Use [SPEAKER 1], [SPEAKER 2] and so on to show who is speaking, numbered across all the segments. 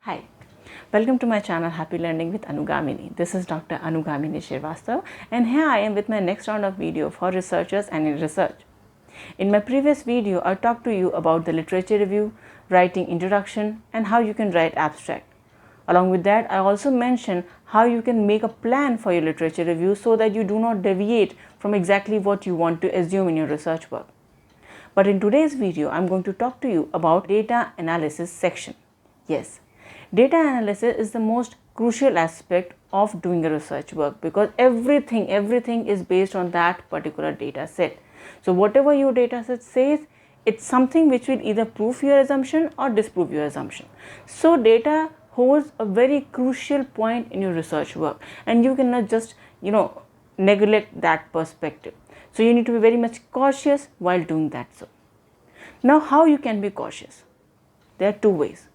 [SPEAKER 1] Hi, welcome to my channel Happy Learning with Anugamini. This is Dr. Anugamini Srivastava and here I am with my next round of video for researchers and in research. In my previous video, I talked to you about the literature review, writing introduction and how you can write abstract. Along with that, I also mentioned how you can make a plan for your literature review so that you do not deviate from exactly what you want to assume in your research work. But in today's video, I'm going to talk to you about data analysis section. Yes, data analysis is the most crucial aspect of doing a research work because everything is based on that particular data set. So whatever your data set says, it's something which will either prove your assumption or disprove your assumption. So data holds a very crucial point in your research work and you cannot just neglect that perspective. So you need to be very much cautious while doing that. So now how you can be cautious? There are two ways.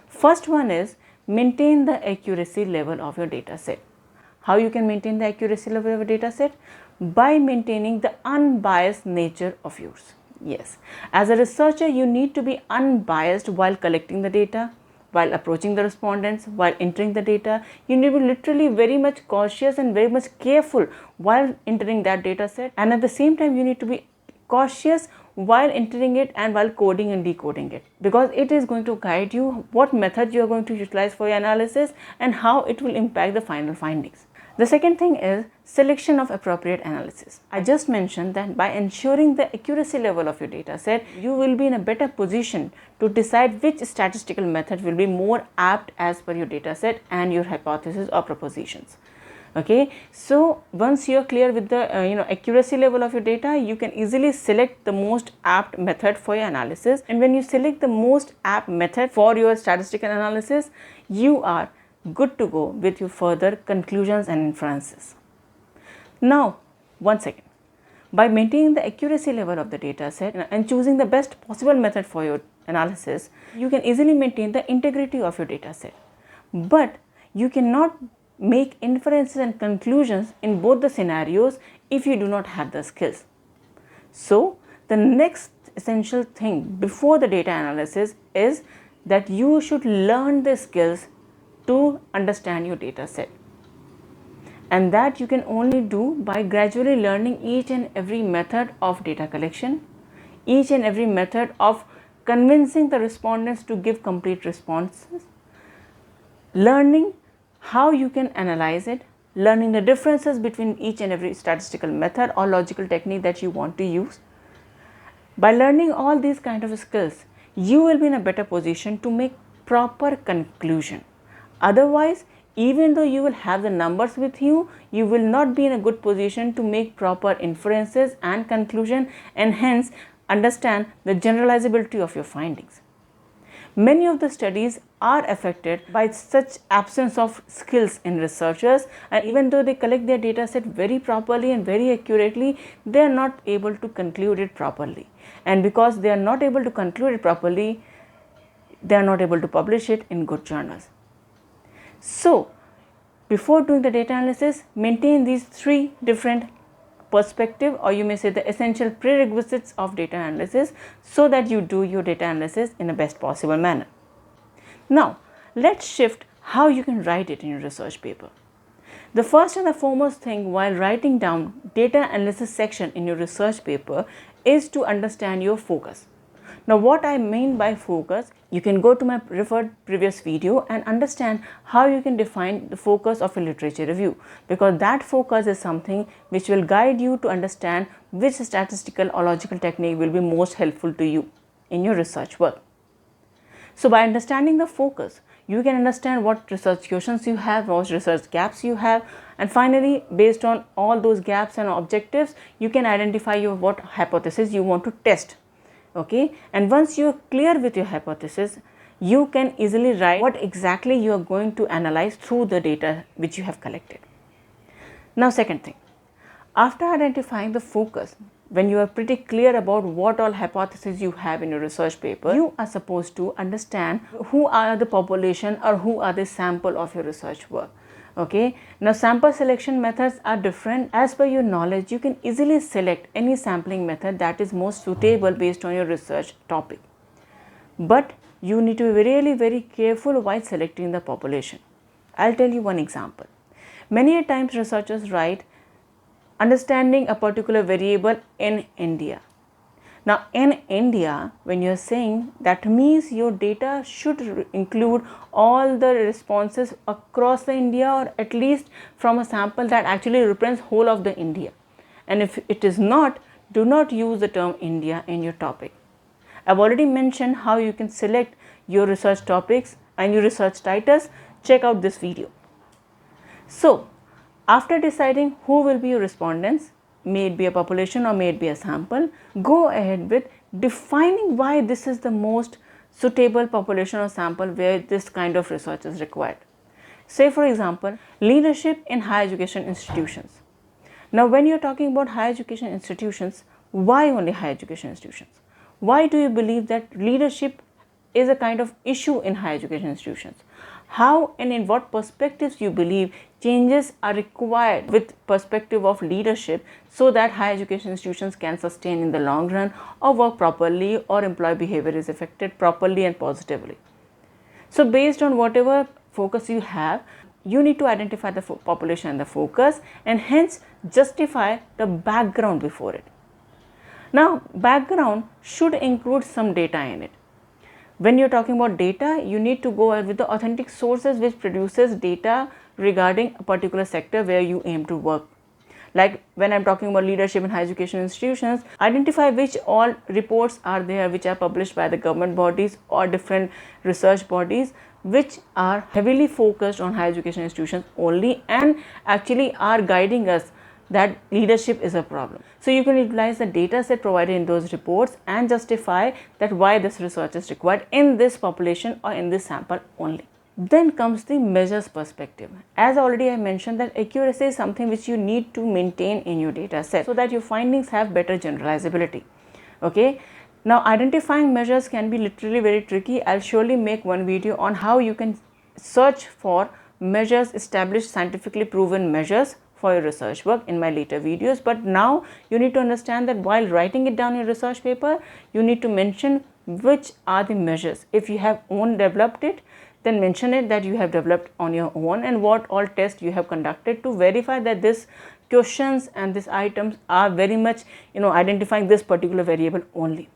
[SPEAKER 1] First one is maintain the accuracy level of your data set. How you can maintain the accuracy level of your data set? By maintaining the unbiased nature of yours. Yes, as a researcher, you need to be unbiased while collecting the data, while approaching the respondents, while entering the data. You need to be literally very much cautious and very much careful while entering that data set. And at the same time, you need to be cautious while entering it and while coding and decoding it, because it is going to guide you what method you are going to utilize for your analysis and how it will impact the final findings. The second thing is selection of appropriate analysis. I just mentioned that by ensuring the accuracy level of your data set, you will be in a better position to decide which statistical method will be more apt as per your data set and your hypothesis or propositions. Okay, so once you are clear with the accuracy level of your data, you can easily select the most apt method for your analysis. And when you select the most apt method for your statistical analysis, you are good to go with your further conclusions and inferences. Now, one second. By maintaining the accuracy level of the data set and choosing the best possible method for your analysis, you can easily maintain the integrity of your data set. But you cannot make inferences and conclusions in both the scenarios if you do not have the skills. So the next essential thing before the data analysis is that you should learn the skills to understand your data set, and that you can only do by gradually learning each and every method of data collection, each and every method of convincing the respondents to give complete responses, learning how you can analyze it, learning the differences between each and every statistical method or logical technique that you want to use. By learning all these kind of skills, you will be in a better position to make proper conclusion. Otherwise, even though you will have the numbers with you, you will not be in a good position to make proper inferences and conclusion and hence understand the generalizability of your findings. Many of the studies are affected by such absence of skills in researchers, and even though they collect their data set very properly and very accurately, they are not able to conclude it properly. And because they are not able to conclude it properly, they are not able to publish it in good journals. So, before doing the data analysis, maintain these three different perspective, or you may say the essential prerequisites of data analysis, so that you do your data analysis in the best possible manner. Now, let's shift how you can write it in your research paper. The first and the foremost thing while writing down data analysis section in your research paper is to understand your focus. Now, what I mean by focus, you can go to my referred previous video and understand how you can define the focus of a literature review, because that focus is something which will guide you to understand which statistical or logical technique will be most helpful to you in your research work. So by understanding the focus, you can understand what research questions you have, what research gaps you have, and finally, based on all those gaps and objectives, you can identify what hypothesis you want to test. Okay, and once you are clear with your hypothesis, you can easily write what exactly you are going to analyze through the data which you have collected. Now, second thing, after identifying the focus, when you are pretty clear about what all hypotheses you have in your research paper, you are supposed to understand who are the population or who are the sample of your research work. Okay, now sample selection methods are different. As per your knowledge, you can easily select any sampling method that is most suitable based on your research topic. But you need to be really very careful while selecting the population. I'll tell you one example. Many a times researchers write understanding a particular variable in India. Now in India, when you are saying, that means your data should include all the responses across the India, or at least from a sample that actually represents whole of the India. And if it is not, do not use the term India in your topic. I've already mentioned how you can select your research topics and your research titles. Check out this video. So after deciding who will be your respondents, may it be a population or may it be a sample, go ahead with defining why this is the most suitable population or sample where this kind of research is required. Say for example, leadership in higher education institutions. Now when you are talking about higher education institutions, why only higher education institutions? Why do you believe that leadership is a kind of issue in higher education institutions? How and in what perspectives you believe changes are required with perspective of leadership, so that higher education institutions can sustain in the long run, or work properly, or employee behavior is affected properly and positively. So based on whatever focus you have, you need to identify the population and the focus, and hence justify the background before it. Now background should include some data in it. When you're talking about data, you need to go ahead with the authentic sources which produces data regarding a particular sector where you aim to work. Like when I'm talking about leadership in higher education institutions, identify which all reports are there which are published by the government bodies or different research bodies which are heavily focused on higher education institutions only, and actually are guiding us that leadership is a problem. So you can utilize the data set provided in those reports and justify that why this research is required in this population or in this sample only. Then comes the measures perspective. As already I mentioned, that accuracy is something which you need to maintain in your data set so that your findings have better generalizability. Okay. Now identifying measures can be literally very tricky. I'll surely make one video on how you can search for measures, established scientifically proven measures for your research work in my later videos. But now you need to understand that while writing it down in your research paper, you need to mention which are the measures. If you have developed it, then mention it that you have developed on your own, and what all tests you have conducted to verify that this questions and these items are very much identifying this particular variable only.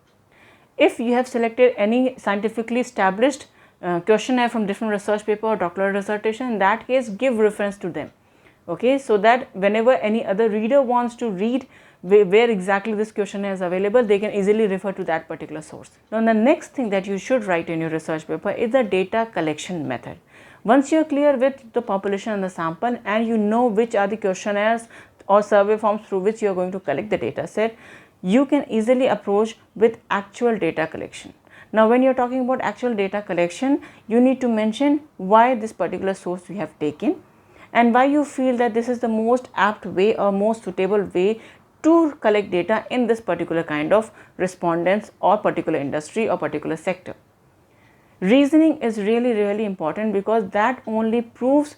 [SPEAKER 1] If you have selected any scientifically established questionnaire from different research paper or doctoral dissertation, in that case give reference to them. Okay, so that whenever any other reader wants to read where exactly this questionnaire is available, they can easily refer to that particular source. Now the next thing that you should write in your research paper is the data collection method. Once you are clear with the population and the sample, and you know which are the questionnaires or survey forms through which you are going to collect the data set, you can easily approach with actual data collection. Now when you are talking about actual data collection, you need to mention why this particular source you have taken, and why you feel that this is the most apt way or most suitable way to collect data in this particular kind of respondents or particular industry or particular sector. Reasoning is really important, because that only proves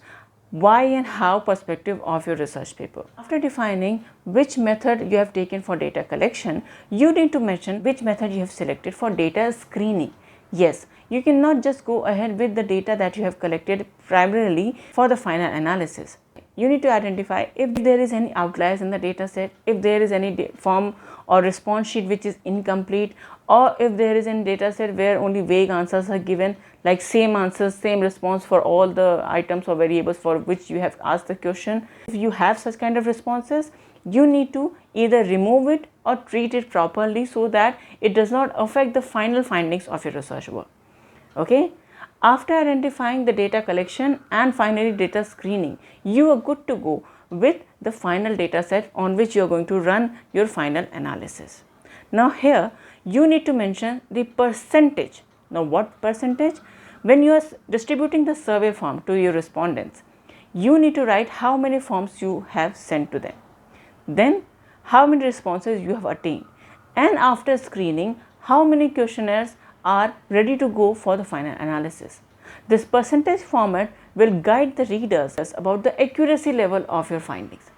[SPEAKER 1] why and how perspective of your research paper. After defining which method you have taken for data collection, you need to mention which method you have selected for data screening. Yes, you cannot just go ahead with the data that you have collected primarily for the final analysis. You need to identify if there is any outliers in the data set, if there is any form or response sheet which is incomplete, or if there is any data set where only vague answers are given, like same answers, same response for all the items or variables for which you have asked the question. If you have such kind of responses, you need to either remove it or treat it properly so that it does not affect the final findings of your research work. Okay. After identifying the data collection and finally data screening, you are good to go with the final data set on which you are going to run your final analysis. Now here you need to mention the percentage. Now what percentage? When you are distributing the survey form to your respondents, you need to write how many forms you have sent to them, then how many responses you have attained, and after screening how many questionnaires are ready to go for the final analysis. This percentage format will guide the readers about the accuracy level of your findings.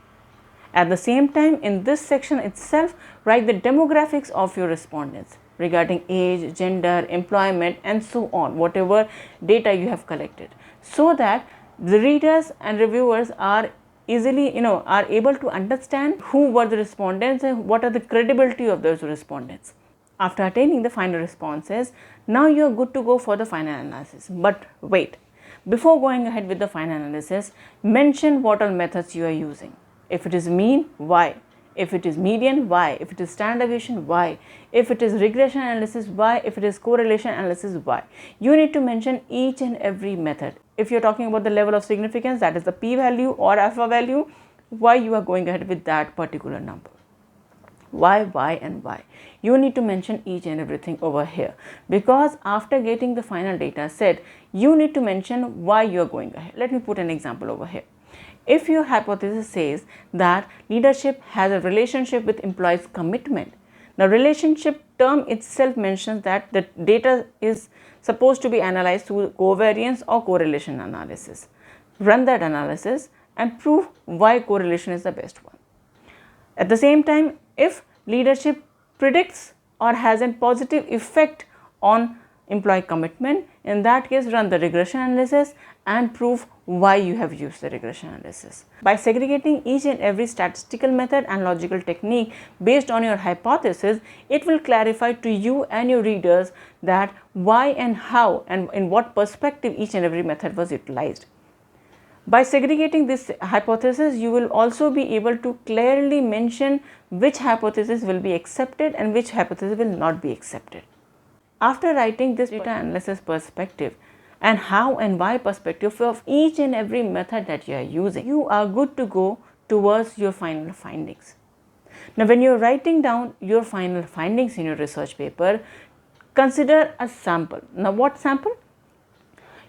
[SPEAKER 1] At the same time, in this section itself, write the demographics of your respondents. regarding age, gender, employment and so on, whatever data you have collected, so that the readers and reviewers are easily are able to understand who were the respondents and what are the credibility of those respondents. After attaining the final responses, now you are good to go for the final analysis. But wait, before going ahead with the final analysis, mention what all methods you are using. If it is mean, why? If it is median, why? If it is standard deviation, why? If it is regression analysis, why? If it is correlation analysis, why? You need to mention each and every method. If you're talking about the level of significance, that is the p-value or alpha value, why you are going ahead with that particular number. Why, and why. You need to mention each and everything over here, because after getting the final data set, you need to mention why you are going ahead. Let me put an example over here. If your hypothesis says that leadership has a relationship with employees' commitment, the relationship term itself mentions that the data is supposed to be analyzed through covariance or correlation analysis. Run that analysis and prove why correlation is the best one. At the same time, if leadership predicts or has a positive effect on employee commitment, in that case run the regression analysis and prove why you have used the regression analysis. By segregating each and every statistical method and logical technique based on your hypothesis, it will clarify to you and your readers that why and how and in what perspective each and every method was utilized. By segregating this hypothesis, you will also be able to clearly mention which hypothesis will be accepted and which hypothesis will not be accepted. After writing this data analysis perspective and how and why perspective of each and every method that you are using, you are good to go towards your final findings. Now, when you are writing down your final findings in your research paper, consider a sample. Now, what sample?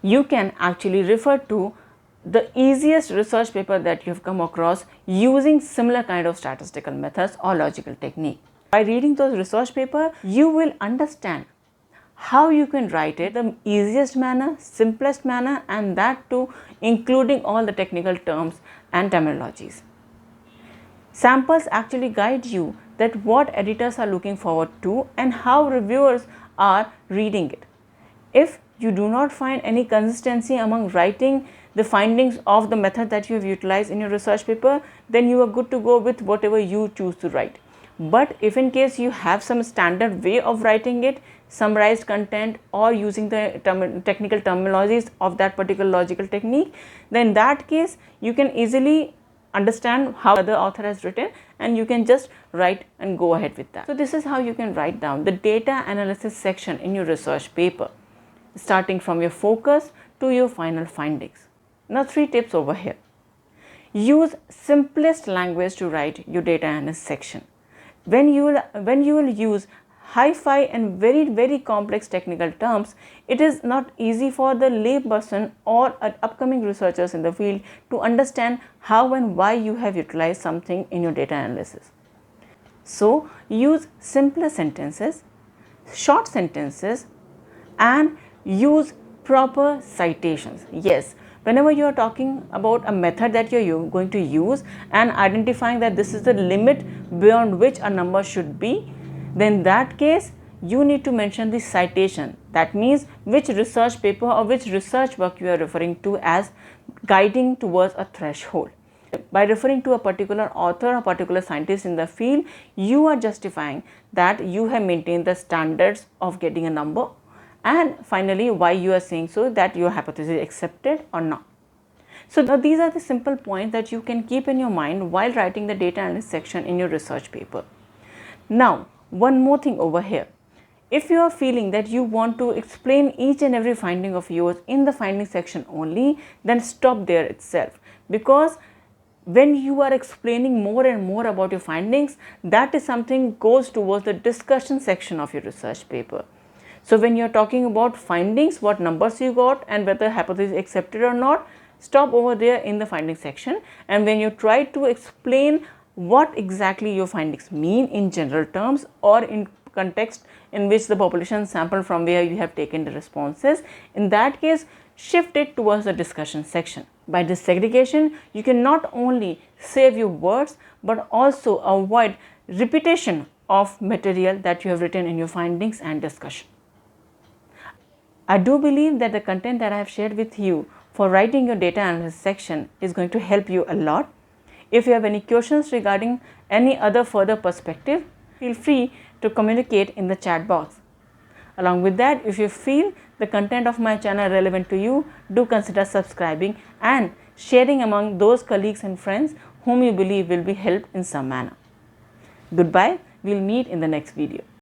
[SPEAKER 1] You can actually refer to the easiest research paper that you have come across using similar kind of statistical methods or logical technique. By reading those research paper, you will understand how you can write it the easiest manner, simplest manner, and that too including all the technical terms and terminologies. Samples actually guide you that what editors are looking forward to and how reviewers are reading it. If you do not find any consistency among writing the findings of the method that you have utilized in your research paper, then you are good to go with whatever you choose to write. But if in case you have some standard way of writing it, summarized content or using the technical terminologies of that particular logical technique, then in that case you can easily understand how the author has written and you can just write and go ahead with that. So this is how you can write down the data analysis section in your research paper, starting from your focus to your final findings. Now 3 tips over here. Use simplest language to write your data analysis section. When you will use hi-fi and very complex technical terms, it is not easy for the lay person or upcoming researchers in the field to understand how and why you have utilized something in your data analysis. So use simpler sentences, short sentences, and use proper citations. Yes, whenever you are talking about a method that you are going to use and identifying that this is the limit beyond which a number should be, then in that case you need to mention the citation. That means which research paper or which research work you are referring to as guiding towards a threshold. By referring to a particular author or particular scientist in the field, you are justifying that you have maintained the standards of getting a number, and finally why you are saying so, that your hypothesis is accepted or not. So now these are the simple points that you can keep in your mind while writing the data analysis section in your research paper. Now one more thing over here. If you are feeling that you want to explain each and every finding of yours in the finding section only, then stop there itself, because when you are explaining more and more about your findings, that is something goes towards the discussion section of your research paper. So when you are talking about findings, what numbers you got and whether hypothesis is accepted or not, stop over there in the finding section. And when you try to explain what exactly your findings mean in general terms or in context in which the population sample from where you have taken the responses, in that case shift it towards the discussion section. By this segregation, you can not only save your words but also avoid repetition of material that you have written in your findings and discussion. I do believe that the content that I have shared with you for writing your data analysis section is going to help you a lot. If you have any questions regarding any other further perspective, feel free to communicate in the chat box. Along with that, if you feel the content of my channel relevant to you, do consider subscribing and sharing among those colleagues and friends whom you believe will be helped in some manner. Goodbye. We'll meet in the next video.